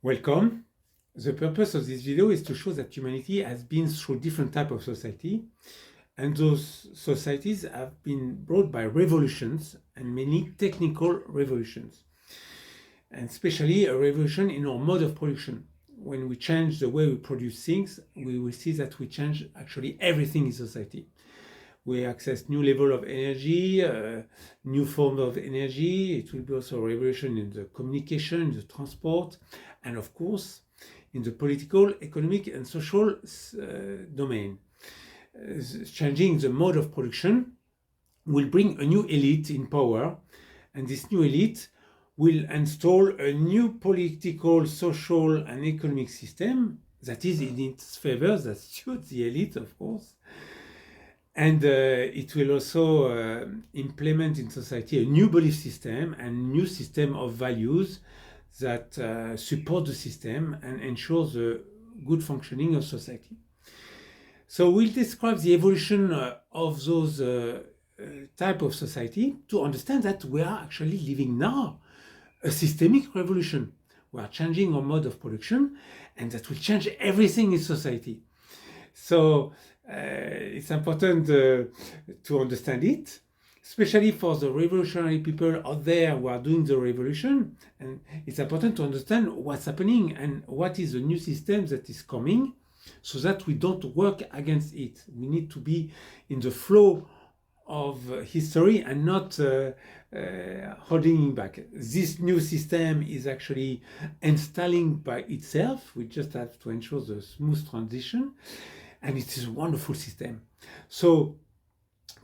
Welcome. The purpose of this video is to show that humanity has been through different types of society, and those societies have been brought by revolutions and many technical revolutions, and especially a revolution in our mode of production. When we change the way we produce things, we will see that we change actually everything in society. We access new level of energy, new form of energy. It will be also a revolution in the communication, in the transport, and of course, in the political, economic, and social domain. Changing the mode of production will bring a new elite in power, and this new elite will install a new political, social, and economic system that is in its favor, that suits the elite, of course. And it will also implement in society a new belief system and new system of values that support the system and ensure the good functioning of society. So we'll describe the evolution of those type of society to understand that we are actually living now a systemic revolution. We are changing our mode of production, and that will change everything in society. So it's important to understand it, especially for the revolutionary people out there who are doing the revolution. And it's important to understand what's happening and what is the new system that is coming, so that we don't work against it. We need to be in the flow of history and not holding back. This new system is actually installing by itself. We just have to ensure the smooth transition. And it is a wonderful system. So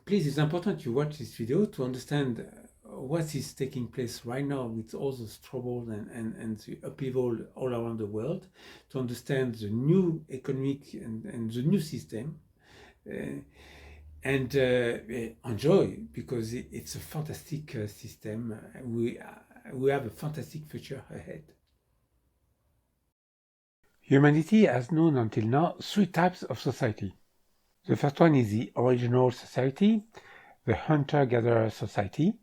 please, it's important you watch this video to understand what is taking place right now with all those troubles and the upheaval all around the world, to understand the new economic and the new system, and enjoy, because it's a fantastic system. We have a fantastic future ahead. Humanity has known until now three types of society. The first one is the original society, the hunter-gatherer society,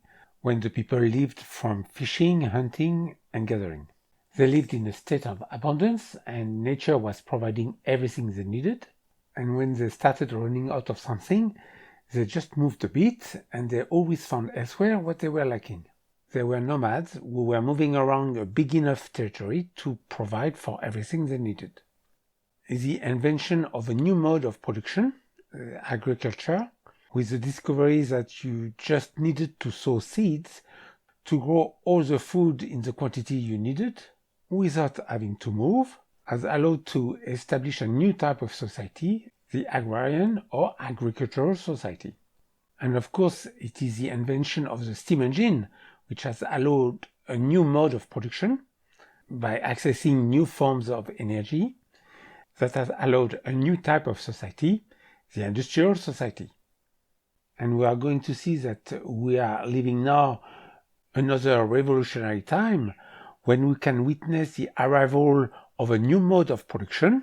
when the people lived from fishing, hunting, and gathering. They lived in a state of abundance, and nature was providing everything they needed. And when they started running out of something, they just moved a bit, and they always found elsewhere what they were lacking. They were nomads who were moving around a big enough territory to provide for everything they needed. The invention of a new mode of production, agriculture, with the discovery that you just needed to sow seeds to grow all the food in the quantity you needed without having to move, has allowed to establish a new type of society, the agrarian or agricultural society. And of course, it is the invention of the steam engine which has allowed a new mode of production by accessing new forms of energy, that has allowed a new type of society, the industrial society. And we are going to see that we are living now another revolutionary time when we can witness the arrival of a new mode of production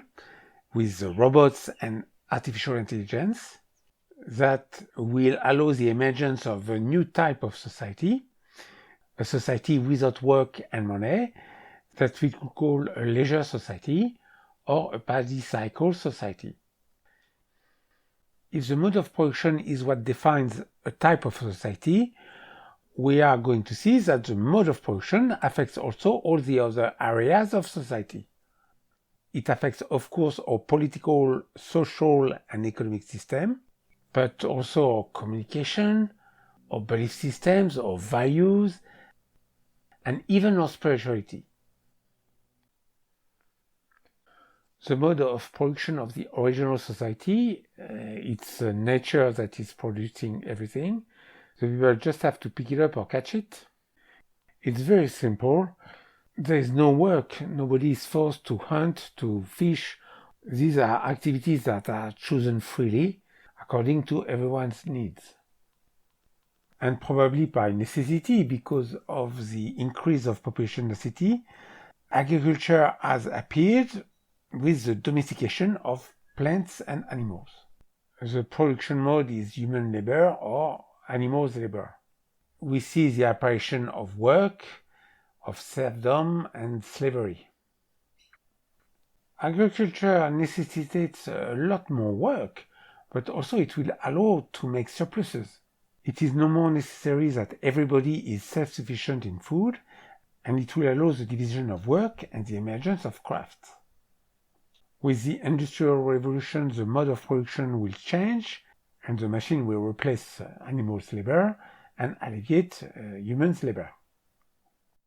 with robots and artificial intelligence that will allow the emergence of a new type of society, a society without work and money, that we could call a leisure society or a paradical society. If the mode of production is what defines a type of society, we are going to see that the mode of production affects also all the other areas of society. It affects, of course, our political, social, and economic system, but also our communication, our belief systems, our values, and even our spirituality. The mode of production of the original society, it's nature that is producing everything. The people just have to pick it up or catch it. It's very simple. There is no work. Nobody is forced to hunt, to fish. These are activities that are chosen freely according to everyone's needs. And probably by necessity, because of the increase of population in the city, agriculture has appeared with the domestication of plants and animals. The production mode is human labor or animals' labor. We see the apparition of work, of serfdom and slavery. Agriculture necessitates a lot more work, but also it will allow to make surpluses. It is no more necessary that everybody is self-sufficient in food, and it will allow the division of work and the emergence of crafts. With the Industrial Revolution, the mode of production will change, and the machine will replace animals' labor and alleviate humans' labor.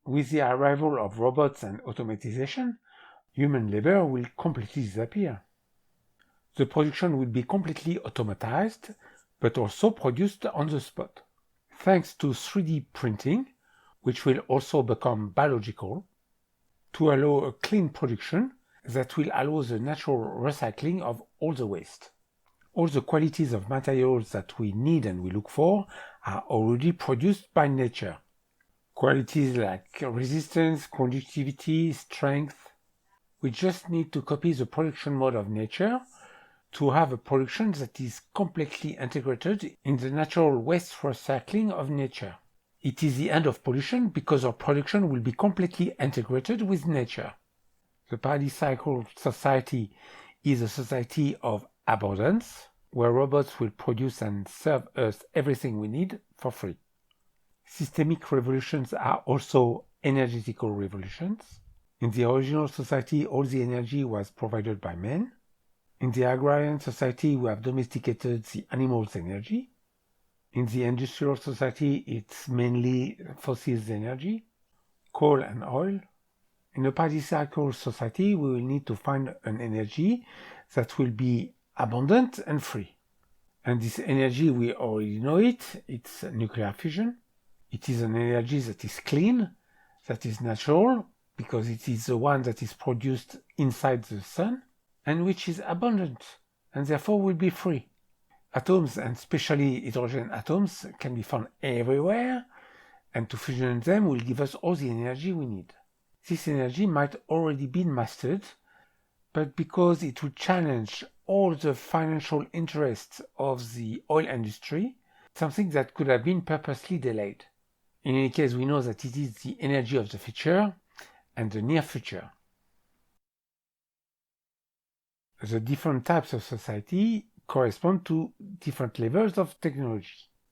With the arrival of robots and automatization, human labor will completely disappear. The production will be completely automatized, but also produced on the spot. Thanks to 3D printing, which will also become biological, to allow a clean production that will allow the natural recycling of all the waste. All the qualities of materials that we need and we look for are already produced by nature. Qualities like resistance, conductivity, strength. We just need to copy the production mode of nature to have a production that is completely integrated in the natural waste recycling of nature. It is the end of pollution because our production will be completely integrated with nature. The Paradism society is a society of abundance, where robots will produce and serve us everything we need for free. Systemic revolutions are also energetical revolutions. In the original society, all the energy was provided by men. In the agrarian society, we have domesticated the animals' energy. In the industrial society, it's mainly fossil energy, coal and oil. In a party-cycle society, we will need to find an energy that will be abundant and free. And this energy, we already know it, it's nuclear fusion. It is an energy that is clean, that is natural, because it is the one that is produced inside the sun, and which is abundant, and therefore will be free. Atoms, and especially hydrogen atoms, can be found everywhere, and to fusion them will give us all the energy we need. This energy might already be mastered, but because it would challenge all the financial interests of the oil industry, something that could have been purposely delayed. In any case, we know that it is the energy of the future and the near future. The different types of society correspond to different levels of technology.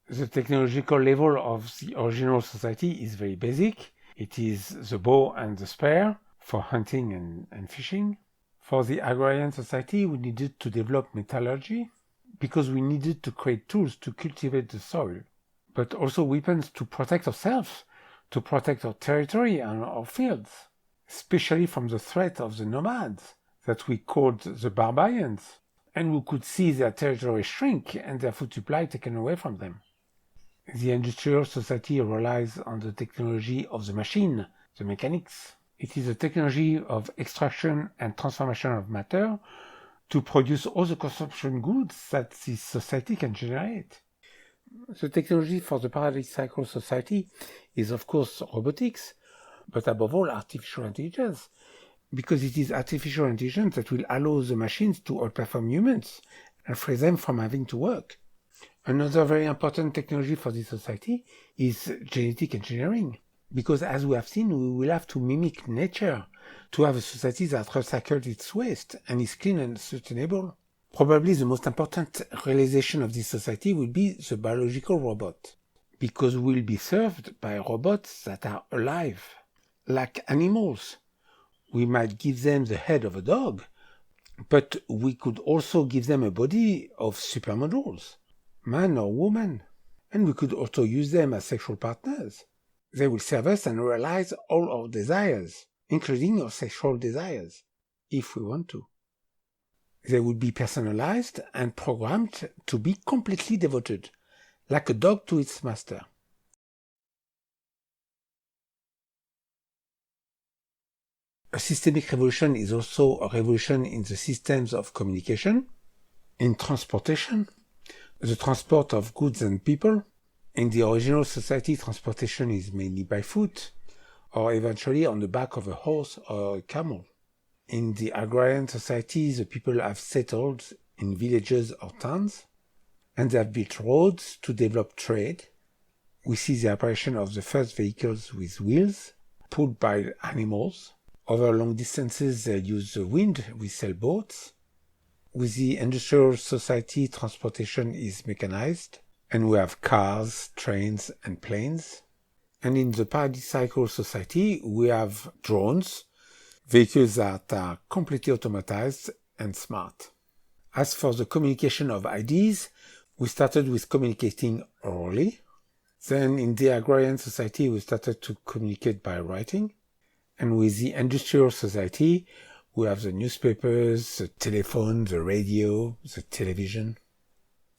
The technological level of the original society is very basic. It is the bow and the spear for hunting and fishing. For the agrarian society, we needed to develop metallurgy because we needed to create tools to cultivate the soil, but also weapons to protect ourselves, to protect our territory and our fields, especially from the threat of the nomads that we called the barbarians, and who could see their territory shrink and their food supply taken away from them. The industrial society relies on the technology of the machine, the mechanics. It is a technology of extraction and transformation of matter to produce all the consumption goods that this society can generate. The technology for the Paradism society is of course robotics, but above all artificial intelligence, because it is artificial intelligence that will allow the machines to outperform humans and free them from having to work. Another very important technology for this society is genetic engineering, because as we have seen, we will have to mimic nature to have a society that recycles its waste and is clean and sustainable. Probably the most important realization of this society will be the biological robot, because we will be served by robots that are alive, like animals. We might give them the head of a dog, but we could also give them a body of supermodels, man or woman, and we could also use them as sexual partners. They will serve us and realize all our desires, including our sexual desires, if we want to. They would be personalized and programmed to be completely devoted, like a dog to its master. A systemic revolution is also a revolution in the systems of communication, in transportation, the transport of goods and people. In the original society, transportation is mainly by foot, or eventually on the back of a horse or a camel. In the agrarian society, the people have settled in villages or towns, and they have built roads to develop trade. We see the apparition of the first vehicles with wheels, pulled by animals, Over long distances, they use the wind with sailboats. With the industrial society, transportation is mechanized, and we have cars, trains, and planes. And in the paradisical society, we have drones, vehicles that are completely automatized and smart. As for the communication of ideas, we started with communicating orally. Then in the agrarian society, we started to communicate by writing. And with the industrial society, we have the newspapers, the telephone, the radio, the television.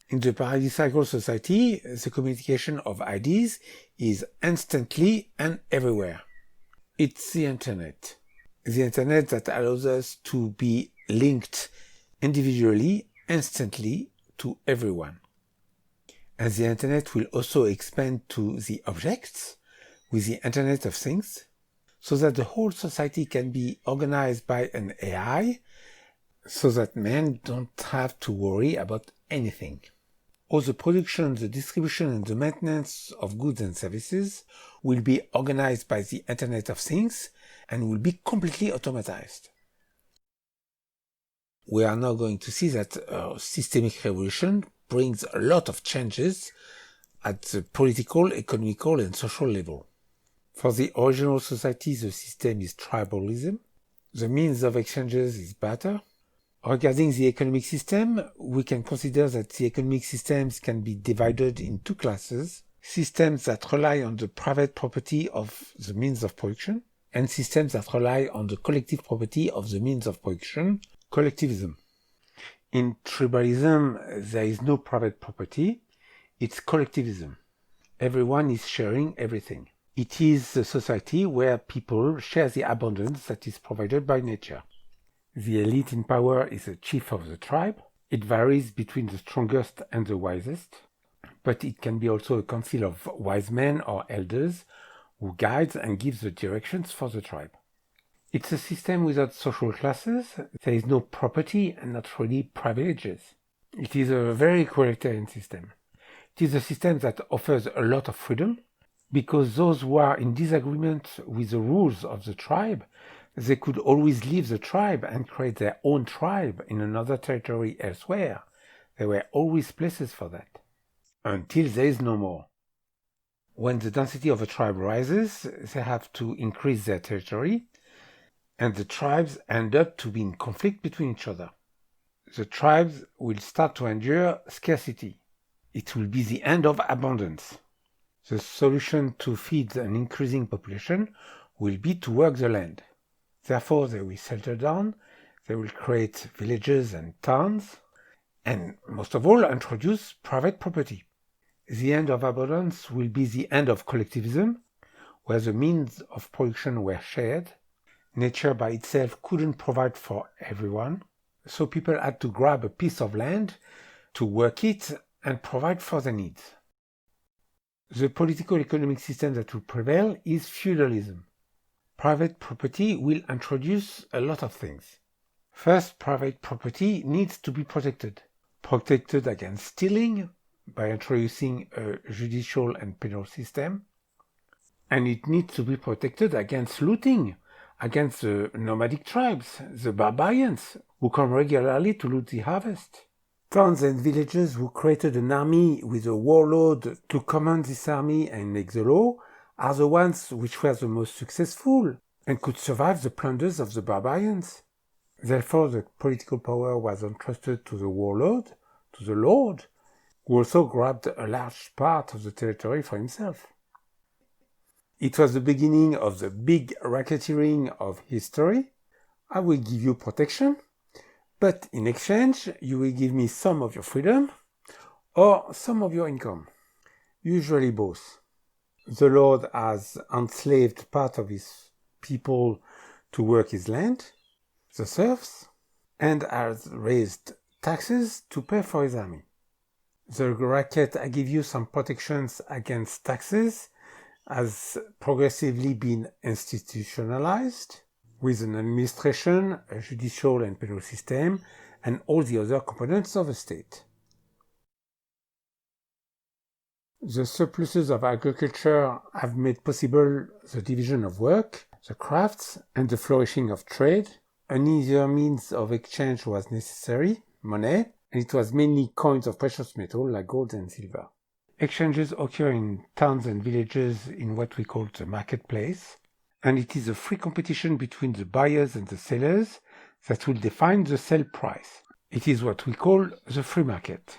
In the paradisical society, the communication of ideas is instantly and everywhere. It's the internet. The internet that allows us to be linked individually, instantly, to everyone. And the internet will also expand to the objects with the Internet of Things, so that the whole society can be organized by an AI, so that men don't have to worry about anything. All the production, the distribution, and the maintenance of goods and services will be organized by the Internet of Things and will be completely automatized. We are now going to see that systemic revolution brings a lot of changes at the political, economical, and social level. For the original society, the system is tribalism. The means of exchanges is barter. Regarding the economic system, we can consider that the economic systems can be divided in two classes: systems that rely on the private property of the means of production, and systems that rely on the collective property of the means of production, collectivism. In tribalism, there is no private property, it's collectivism. Everyone is sharing everything. It is a society where people share the abundance that is provided by nature. The elite in power is the chief of the tribe. It varies between the strongest and the wisest, but it can be also a council of wise men or elders who guides and gives the directions for the tribe. It's a system without social classes. There is no property and not really privileges. It is a very equalitarian system. It is a system that offers a lot of freedom, because those who are in disagreement with the rules of the tribe, they could always leave the tribe and create their own tribe in another territory elsewhere. There were always places for that, until there is no more. When the density of a tribe rises, they have to increase their territory, and the tribes end up to be in conflict between each other. The tribes will start to endure scarcity. It will be the end of abundance. The solution to feed an increasing population will be to work the land. Therefore, they will settle down, they will create villages and towns, and most of all, introduce private property. The end of abundance will be the end of collectivism, where the means of production were shared. Nature by itself couldn't provide for everyone, so people had to grab a piece of land to work it and provide for their needs. The political economic system that will prevail is feudalism. Private property will introduce a lot of things. First, private property needs to be protected. Protected against stealing by introducing a judicial and penal system. And it needs to be protected against looting, against the nomadic tribes, the barbarians, who come regularly to loot the harvest. Towns and villages who created an army with a warlord to command this army and make the law are the ones which were the most successful and could survive the plunders of the barbarians. Therefore, the political power was entrusted to the warlord, to the lord, who also grabbed a large part of the territory for himself. It was the beginning of the big racketeering of history. I will give you protection, but in exchange, you will give me some of your freedom or some of your income, usually both. The Lord has enslaved part of his people to work his land, the serfs, and has raised taxes to pay for his army. The racket, I give you some protections against taxes, has progressively been institutionalized, with an administration, a judicial and penal system, and all the other components of a state. The surpluses of agriculture have made possible the division of work. the crafts, and the flourishing of trade. An easier means of exchange was necessary, money, and it was mainly coins of precious metal like gold and silver. Exchanges occur in towns and villages in what we call the marketplace, and it is a free competition between the buyers and the sellers that will define the sale price. It is what we call the free market.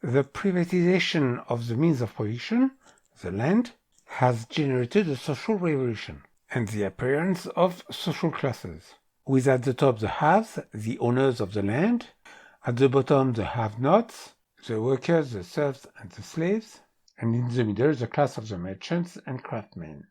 The privatization of the means of production, the land, has generated a social revolution and the appearance of social classes, with at the top the haves, the owners of the land, at the bottom the have-nots, the workers, the serfs and the slaves, and in the middle the class of the merchants and craftsmen.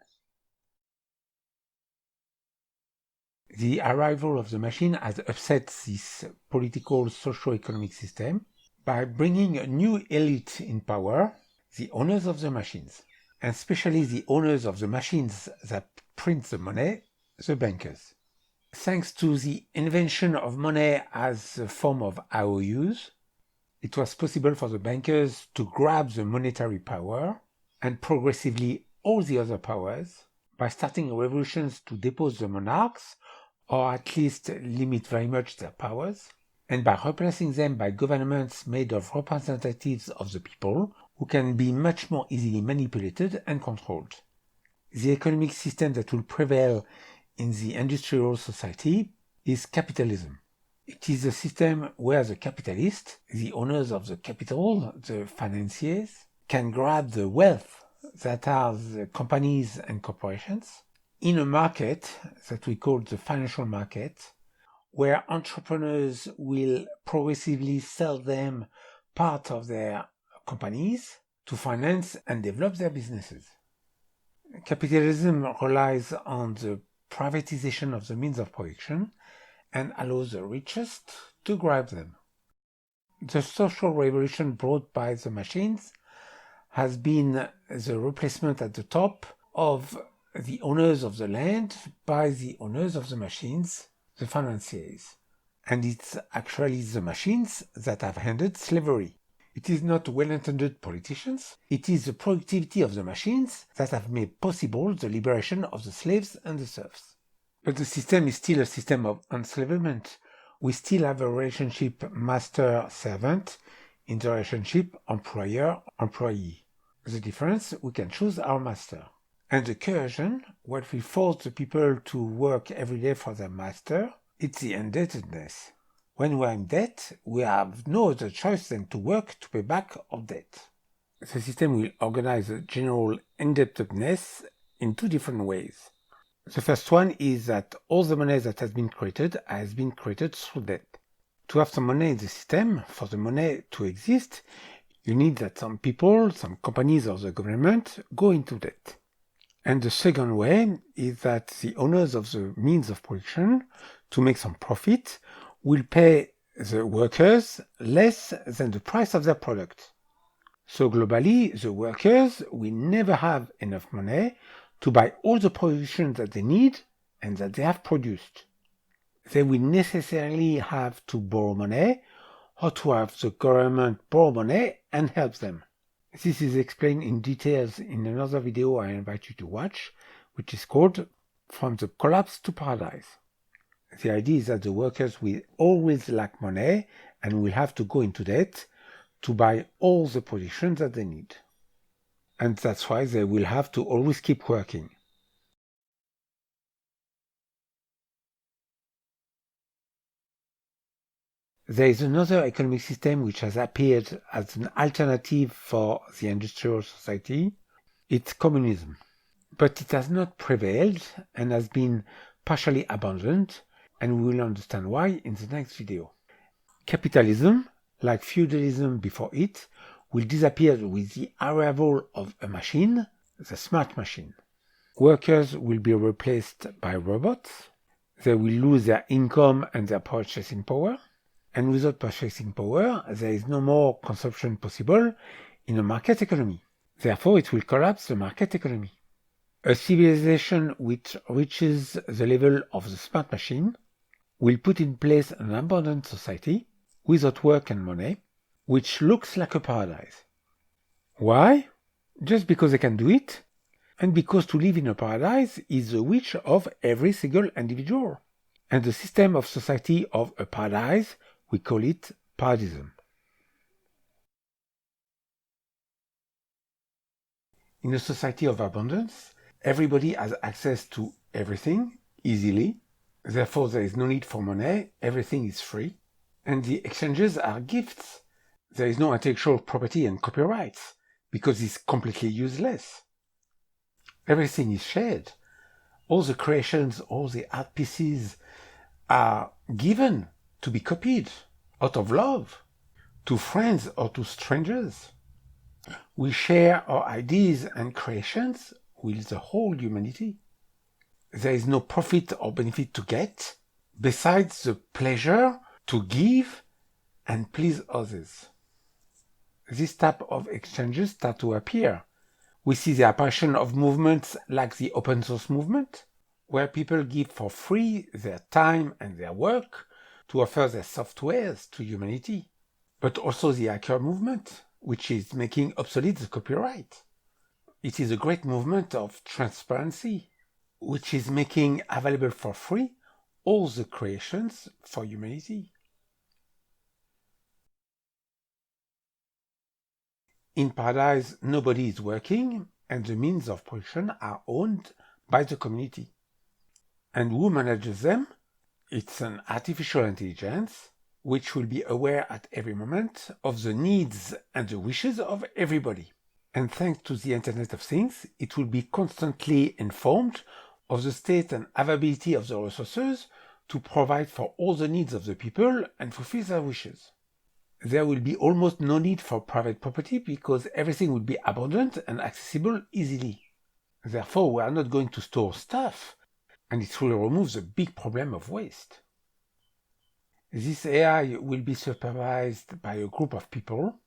The arrival of the machine has upset this political-socio-economic system by bringing a new elite in power, the owners of the machines, and especially the owners of the machines that print the money, the bankers. Thanks to the invention of money as a form of IOUs, it was possible for the bankers to grab the monetary power and progressively all the other powers by starting revolutions to depose the monarchs or at least limit very much their powers, and by replacing them by governments made of representatives of the people who can be much more easily manipulated and controlled. The economic system that will prevail in the industrial society is capitalism. It is a system where the capitalists, the owners of the capital, the financiers, can grab the wealth that are the companies and corporations in a market that we call the financial market, where entrepreneurs will progressively sell them part of their companies to finance and develop their businesses. Capitalism relies on the privatization of the means of production and allows the richest to grab them. The social revolution brought by the machines has been the replacement at the top of the owners of the land by the owners of the machines, the financiers. And it's actually the machines that have ended slavery. It is not well-intended politicians, it is the productivity of the machines that have made possible the liberation of the slaves and the serfs. But the system is still a system of enslavement. We still have a relationship master-servant in the relationship employer-employee. The difference, we can choose our master. And the coercion, what will force the people to work every day for their master, it's the indebtedness. When we are in debt, we have no other choice than to work to pay back our debt. The system will organize the general indebtedness in two different ways. The first one is that all the money that has been created through debt. To have some money in the system, for the money to exist, you need that some people, some companies or the government go into debt. And the second way is that the owners of the means of production, to make some profit, will pay the workers less than the price of their product. So globally, the workers will never have enough money to buy all the production that they need and that they have produced. They will necessarily have to borrow money or to have the government borrow money and help them. This is explained in details in another video I invite you to watch, which is called From the Collapse to Paradise. The idea is that the workers will always lack money and will have to go into debt to buy all the production that they need. And that's why they will have to always keep working. There is another economic system which has appeared as an alternative for the industrial society. It's communism. But it has not prevailed and has been partially abandoned, and we will understand why in the next video. Capitalism, like feudalism before it, will disappear with the arrival of a machine, the smart machine. Workers will be replaced by robots. They will lose their income and their purchasing power. And without purchasing power, there is no more consumption possible in a market economy. Therefore, it will collapse the market economy. A civilization which reaches the level of the smart machine will put in place an abundant society without work and money, which looks like a paradise. Why? Just because they can do it? And because to live in a paradise is the wish of every single individual. And the system of society of a paradise, we call it Paradism. In a society of abundance, everybody has access to everything easily. Therefore, there is no need for money. Everything is free. And the exchanges are gifts. There is no intellectual property and copyrights because it's completely useless. Everything is shared. All the creations, all the art pieces are given to be copied out of love to friends or to strangers. We share our ideas and creations with the whole humanity. There is no profit or benefit to get besides the pleasure to give and please others. This type of exchanges start to appear. We see the apparition of movements like the open source movement, where people give for free their time and their work to offer their softwares to humanity. But also the hacker movement, which is making obsolete the copyright. It is a great movement of transparency, which is making available for free all the creations for humanity. In Paradise, nobody is working, and the means of production are owned by the community. And who manages them? It's an artificial intelligence which will be aware at every moment of the needs and the wishes of everybody. And thanks to the Internet of Things, it will be constantly informed of the state and availability of the resources to provide for all the needs of the people and fulfill their wishes. There will be almost no need for private property because everything will be abundant and accessible easily. Therefore, we are not going to store stuff, and it will remove the big problem of waste. This AI will be supervised by a group of people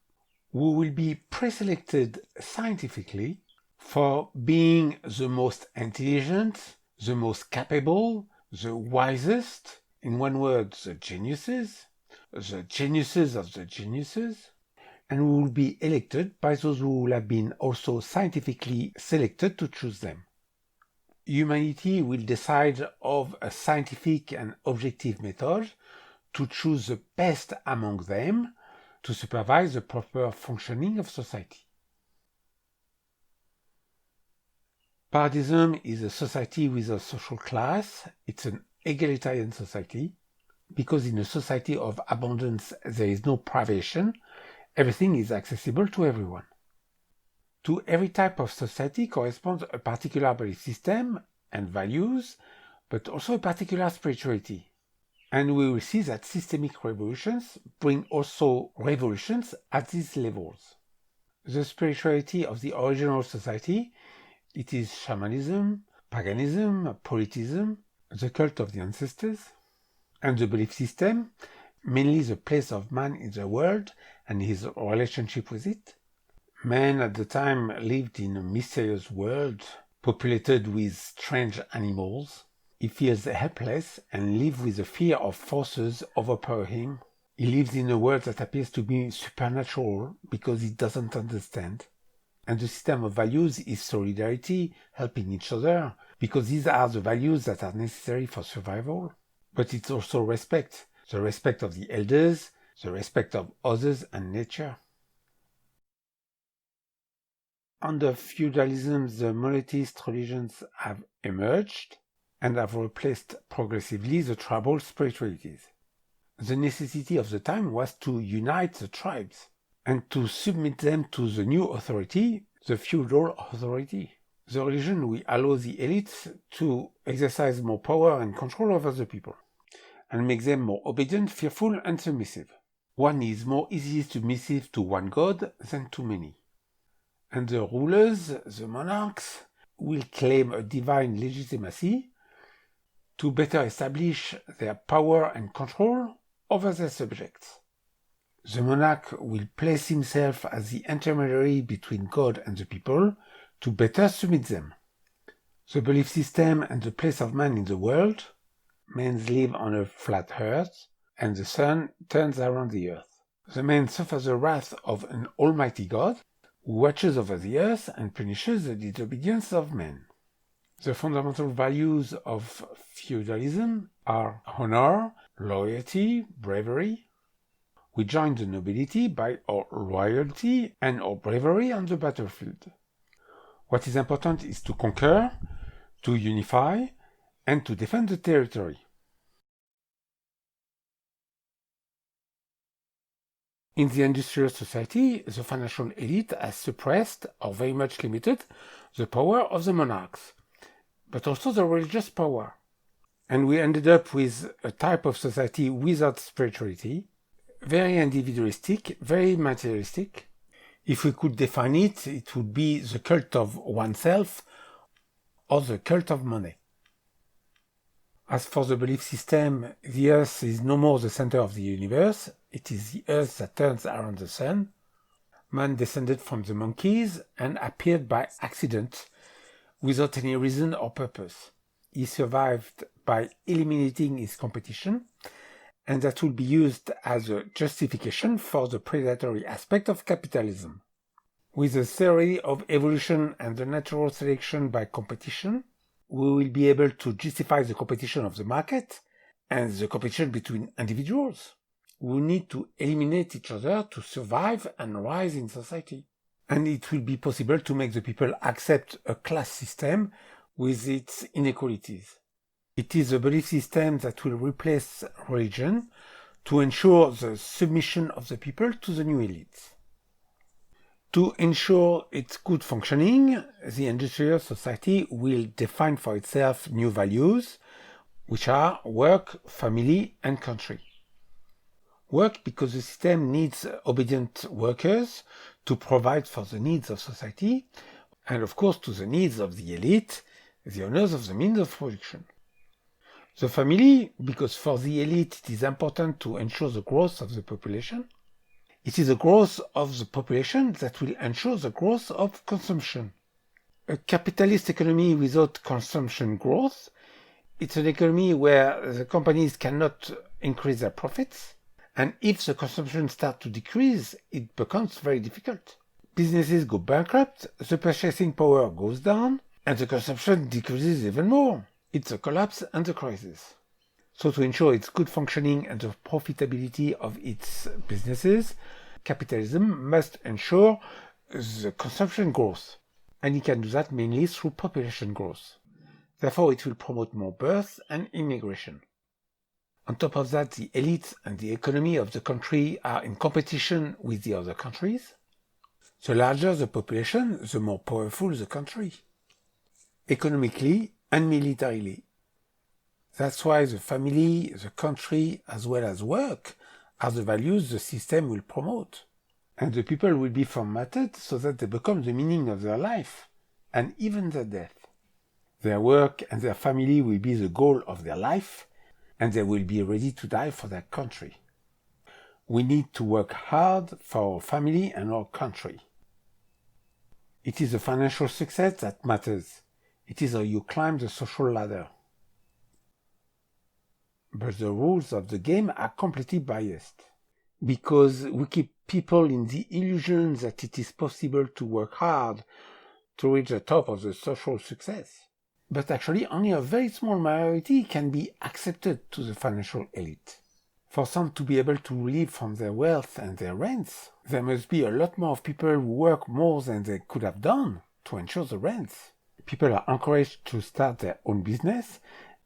who will be preselected scientifically for being the most intelligent, the most capable, the wisest, in one word, the geniuses of the geniuses, and who will be elected by those who will have been also scientifically selected to choose them. Humanity will decide of a scientific and objective method to choose the best among them to supervise the proper functioning of society. Paradism is a society with a social class. It's an egalitarian society because in a society of abundance there is no privation. Everything is accessible to everyone. To every type of society corresponds a particular belief system and values, but also a particular spirituality. And we will see that systemic revolutions bring also revolutions at these levels. The spirituality of the original society, it is shamanism, paganism, politism, the cult of the ancestors, and the belief system, mainly the place of man in the world and his relationship with it. Man at the time lived in a mysterious world populated with strange animals. He feels helpless and lives with the fear of forces overpower him. He lives in a world that appears to be supernatural because he doesn't understand. And the system of values is solidarity, helping each other, because these are the values that are necessary for survival. But it's also respect, the respect of the elders, the respect of others and nature. Under feudalism, the monotheist religions have emerged and have replaced progressively the tribal spiritualities. The necessity of the time was to unite the tribes and to submit them to the new authority, the feudal authority. The religion will allow the elites to exercise more power and control over the people and make them more obedient, fearful, and submissive. One is more easily submissive to one god than to many. And the rulers, the monarchs, will claim a divine legitimacy to better establish their power and control over their subjects. The monarch will place himself as the intermediary between God and the people to better submit them. The belief system and the place of man in the world, men live on a flat earth, and the sun turns around the earth. The man suffers the wrath of an almighty God, who watches over the earth and punishes the disobedience of men. The fundamental values of feudalism are honor, loyalty, bravery. We join the nobility by our loyalty and our bravery on the battlefield. What is important is to conquer, to unify, and to defend the territory. In the industrial society, the financial elite has suppressed or very much limited the power of the monarchs, but also the religious power. And we ended up with a type of society without spirituality, very individualistic, very materialistic. If we could define it, it would be the cult of oneself or the cult of money. As for the belief system, the Earth is no more the center of the universe, it is the Earth that turns around the sun. Man descended from the monkeys and appeared by accident without any reason or purpose. He survived by eliminating his competition, and that will be used as a justification for the predatory aspect of capitalism. With the theory of evolution and the natural selection by competition, we will be able to justify the competition of the market and the competition between individuals. We need to eliminate each other to survive and rise in society. And it will be possible to make the people accept a class system with its inequalities. It is a belief system that will replace religion to ensure the submission of the people to the new elites. To ensure its good functioning, the industrial society will define for itself new values, which are work, family, and country. Work because the system needs obedient workers to provide for the needs of society, and of course to the needs of the elite, the owners of the means of production. The family, because for the elite it is important to ensure the growth of the population. It is the growth of the population that will ensure the growth of consumption. A capitalist economy without consumption growth, it's an economy where the companies cannot increase their profits, and if the consumption starts to decrease, it becomes very difficult. Businesses go bankrupt, the purchasing power goes down, and the consumption decreases even more. It's a collapse and a crisis. So to ensure its good functioning and the profitability of its businesses, capitalism must ensure the consumption growth. And it can do that mainly through population growth. Therefore, it will promote more births and immigration. On top of that, the elites and the economy of the country are in competition with the other countries. The larger the population, the more powerful the country, economically and militarily. That's why the family, the country, as well as work, are the values the system will promote. And the people will be formatted so that they become the meaning of their life, and even their death. Their work and their family will be the goal of their life, and they will be ready to die for their country. We need to work hard for our family and our country. It is the financial success that matters. It is how you climb the social ladder. But the rules of the game are completely biased, because we keep people in the illusion that it is possible to work hard to reach the top of the social success. But actually only a very small minority can be accepted to the financial elite. For some to be able to live from their wealth and their rents, there must be a lot more of people who work more than they could have done to ensure the rents. People are encouraged to start their own business,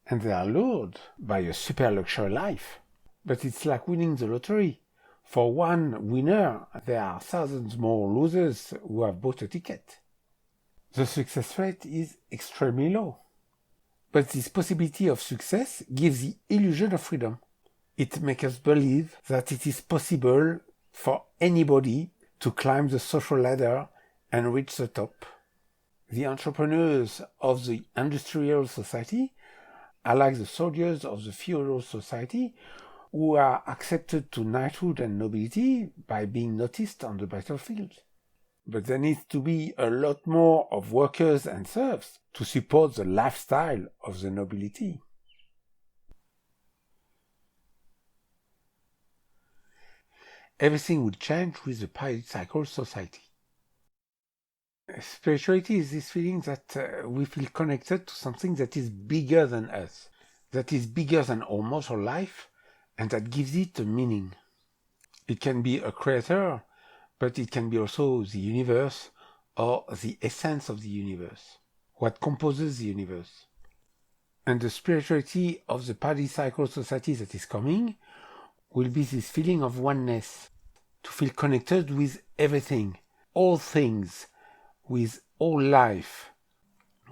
and they are lured by a super luxury life. But it's like winning the lottery. For one winner, there are thousands more losers who have bought a ticket. The success rate is extremely low. But this possibility of success gives the illusion of freedom. It makes us believe that it is possible for anybody to climb the social ladder and reach the top. The entrepreneurs of the industrial society are like the soldiers of the feudal society who are accepted to knighthood and nobility by being noticed on the battlefield. But there needs to be a lot more of workers and serfs to support the lifestyle of the nobility. Everything will change with the periodic cycle society. Spirituality is this feeling that we feel connected to something that is bigger than us, that is bigger than our mortal life, and that gives it a meaning. It can be a creator, but it can be also the universe or the essence of the universe, what composes the universe. And the spirituality of the Paradism society that is coming will be this feeling of oneness, to feel connected with everything, all things, with all life,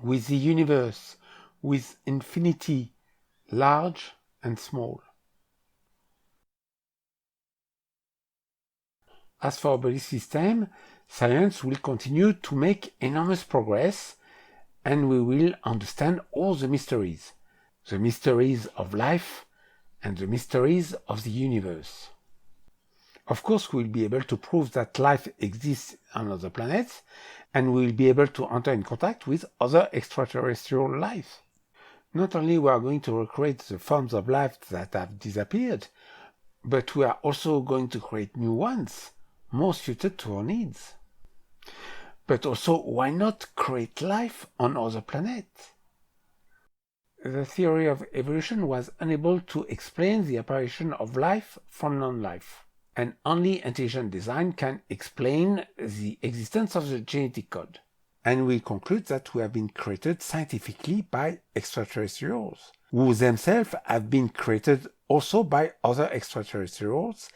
with the universe, with infinity, large and small. As for our belief system, science will continue to make enormous progress, and we will understand all the mysteries of life and the mysteries of the universe. Of course, we will be able to prove that life exists on other planets, and we will be able to enter in contact with other extraterrestrial life. Not only we are going to recreate the forms of life that have disappeared, but we are also going to create new ones, more suited to our needs. But also, why not create life on other planets? The theory of evolution was unable to explain the apparition of life from non-life, and only intelligent design can explain the existence of the genetic code. And we conclude that we have been created scientifically by extraterrestrials, who themselves have been created also by other extraterrestrials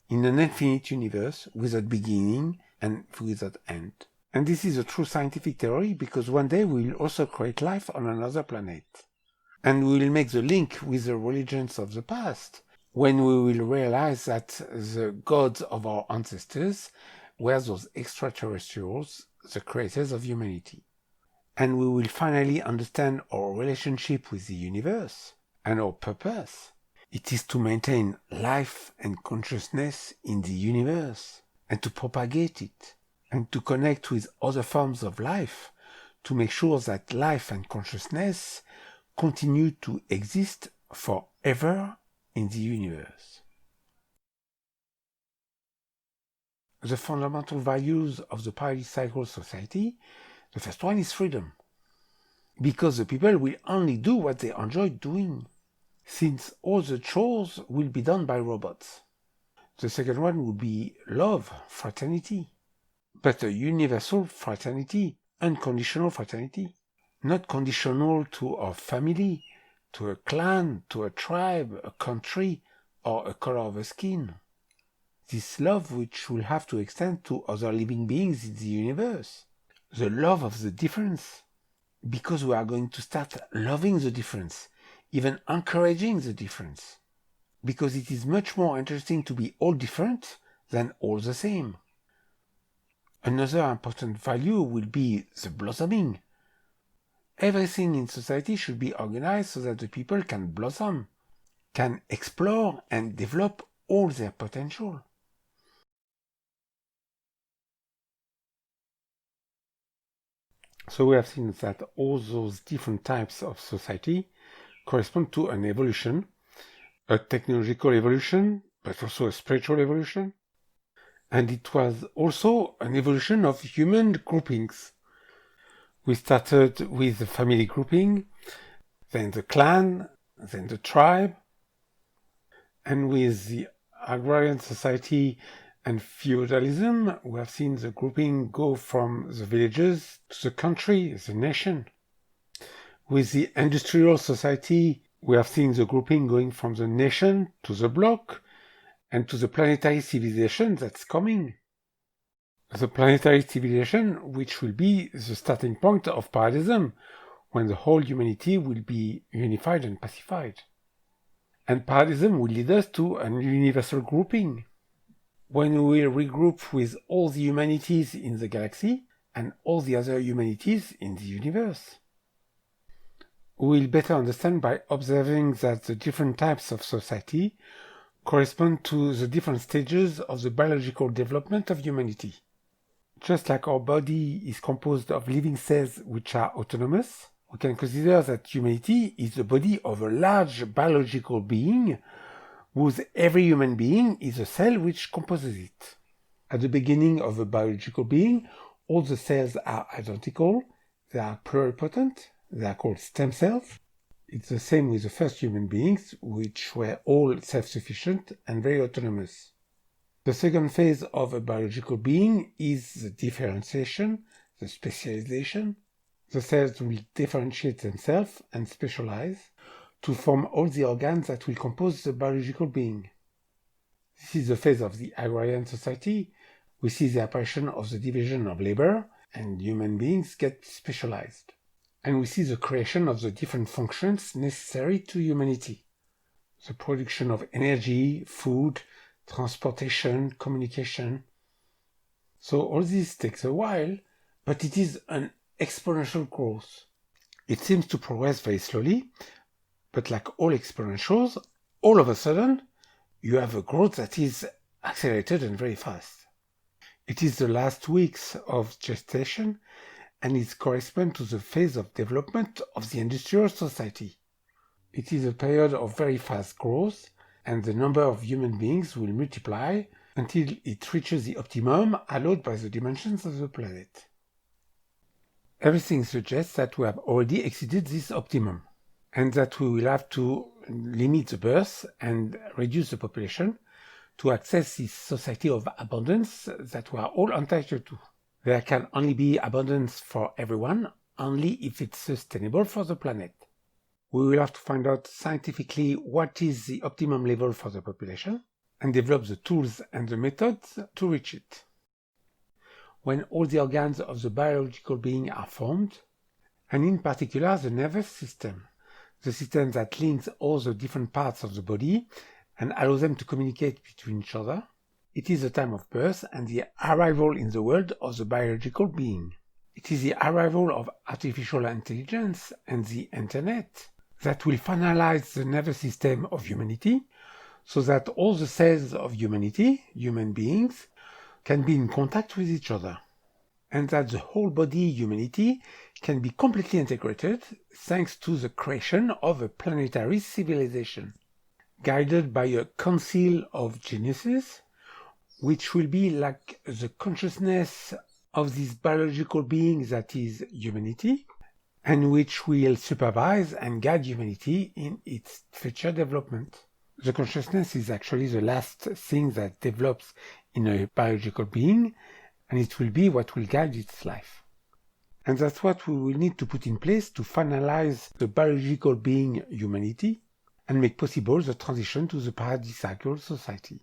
in an infinite universe without beginning and without end. And this is a true scientific theory, because one day we will also create life on another planet. And we will make the link with the religions of the past, when we will realize that the gods of our ancestors were those extraterrestrials, the creators of humanity. And we will finally understand our relationship with the universe and our purpose. It is to maintain life and consciousness in the universe, and to propagate it, and to connect with other forms of life, to make sure that life and consciousness continue to exist forever in the universe. The fundamental values of the Paradism society, the first one is freedom, because the people will only do what they enjoy doing, since all the chores will be done by robots. The second one would be love, fraternity, but a universal fraternity, unconditional fraternity, not conditional to a family, to a clan, to a tribe, a country, or a color of a skin. This love which will have to extend to other living beings in the universe. The love of the difference, because we are going to start loving the difference, even encouraging the difference, because it is much more interesting to be all different than all the same. Another important value will be the blossoming. Everything in society should be organized so that the people can blossom, can explore and develop all their potential. So we have seen that all those different types of society correspond to an evolution, a technological evolution, but also a spiritual evolution. And it was also an evolution of human groupings. We started with the family grouping, then the clan, then the tribe, and with the agrarian society and feudalism, we have seen the grouping go from the villages to the country, the nation. With the industrial society, we have seen the grouping going from the nation to the block and to the planetary civilization that's coming. The planetary civilization, which will be the starting point of Paradism, when the whole humanity will be unified and pacified. And Paradism will lead us to a universal grouping, when we will regroup with all the humanities in the galaxy and all the other humanities in the universe. We will better understand by observing that the different types of society correspond to the different stages of the biological development of humanity. Just like our body is composed of living cells which are autonomous, we can consider that humanity is the body of a large biological being, whose every human being is a cell which composes it. At the beginning of a biological being, all the cells are identical, they are pluripotent, they are called stem cells. It's the same with the first human beings, which were all self-sufficient and very autonomous. The second phase of a biological being is the differentiation, the specialization. The cells will differentiate themselves and specialize to form all the organs that will compose the biological being. This is the phase of the agrarian society. We see the apparition of the division of labor, and human beings get specialized. And we see the creation of the different functions necessary to humanity. The production of energy, food, transportation, communication. So all this takes a while, but it is an exponential growth. It seems to progress very slowly, but like all exponentials, all of a sudden, you have a growth that is accelerated and very fast. It is the last weeks of gestation, and it corresponds to the phase of development of the industrial society. It is a period of very fast growth, and the number of human beings will multiply until it reaches the optimum allowed by the dimensions of the planet. Everything suggests that we have already exceeded this optimum, and that we will have to limit the birth and reduce the population to access this society of abundance that we are all entitled to. There can only be abundance for everyone, only if it's sustainable for the planet. We will have to find out scientifically what is the optimum level for the population and develop the tools and the methods to reach it. When all the organs of the biological being are formed, and in particular the nervous system, the system that links all the different parts of the body and allows them to communicate between each other, it is the time of birth and the arrival in the world of the biological being. It is the arrival of artificial intelligence and the internet that will finalize the nervous system of humanity so that all the cells of humanity, human beings, can be in contact with each other, and that the whole body humanity can be completely integrated thanks to the creation of a planetary civilization, guided by a council of geniuses, which will be like the consciousness of this biological being that is humanity, and which will supervise and guide humanity in its future development. The consciousness is actually the last thing that develops in a biological being, and it will be what will guide its life. And that's what we will need to put in place to finalize the biological being humanity and make possible the transition to the paradisiacal society.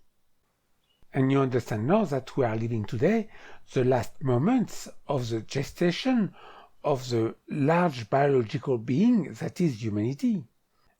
And you understand now that we are living today the last moments of the gestation of the large biological being that is humanity,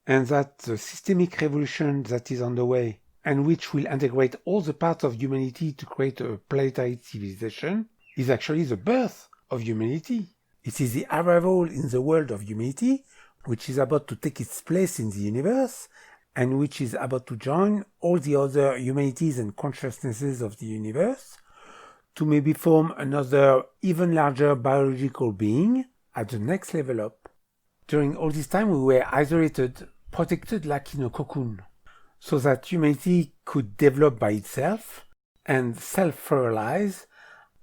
and that the systemic revolution that is underway and which will integrate all the parts of humanity to create a planetary civilization is actually the birth of humanity. It is the arrival in the world of humanity which is about to take its place in the universe and which is about to join all the other humanities and consciousnesses of the universe to maybe form another even larger biological being at the next level up. During all this time we were isolated, protected like in a cocoon, so that humanity could develop by itself and self-realize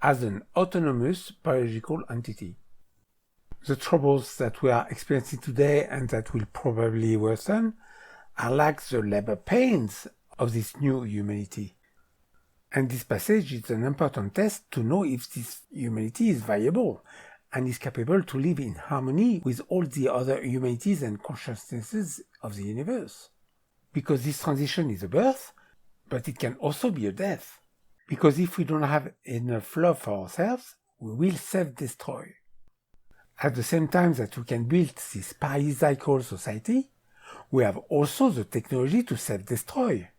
as an autonomous biological entity. The troubles that we are experiencing today and that will probably worsen are like the labor pains of this new humanity. And this passage is an important test to know if this humanity is viable and is capable to live in harmony with all the other humanities and consciousnesses of the universe. Because this transition is a birth, but it can also be a death. Because if we don't have enough love for ourselves, we will self-destroy. At the same time that we can build this paradisiacal society, we have also the technology to self-destroy.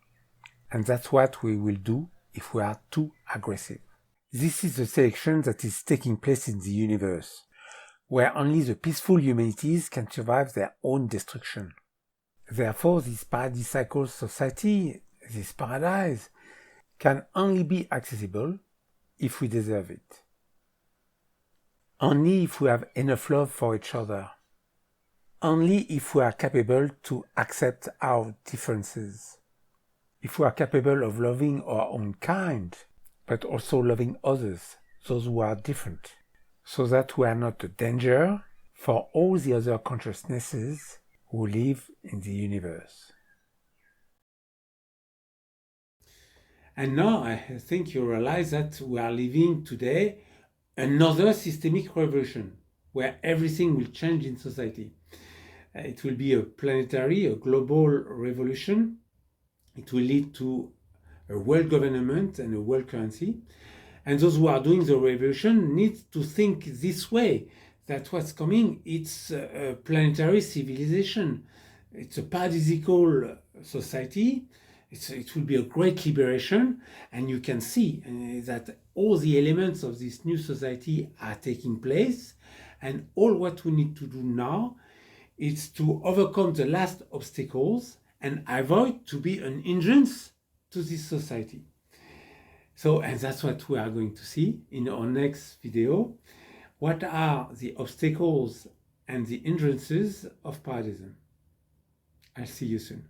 And that's what we will do if we are too aggressive. This is the selection that is taking place in the universe, where only the peaceful humanities can survive their own destruction. Therefore, this paradisiacal society, this paradise, can only be accessible if we deserve it. Only if we have enough love for each other. Only if we are capable to accept our differences. If we are capable of loving our own kind, but also loving others, those who are different, so that we are not a danger for all the other consciousnesses who live in the universe. And now I think you realize that we are living today another systemic revolution where everything will change in society. It will be a planetary, a global revolution. It will lead to a world government and a world currency. And those who are doing the revolution need to think this way, that what's coming, it's a planetary civilization. It's a paradisical society. It will be a great liberation, and you can see that all the elements of this new society are taking place, and all what we need to do now is to overcome the last obstacles and avoid to be an hindrance to this society. So, and that's what we are going to see in our next video. What are the obstacles and the hindrances of Paradism? I'll see you soon.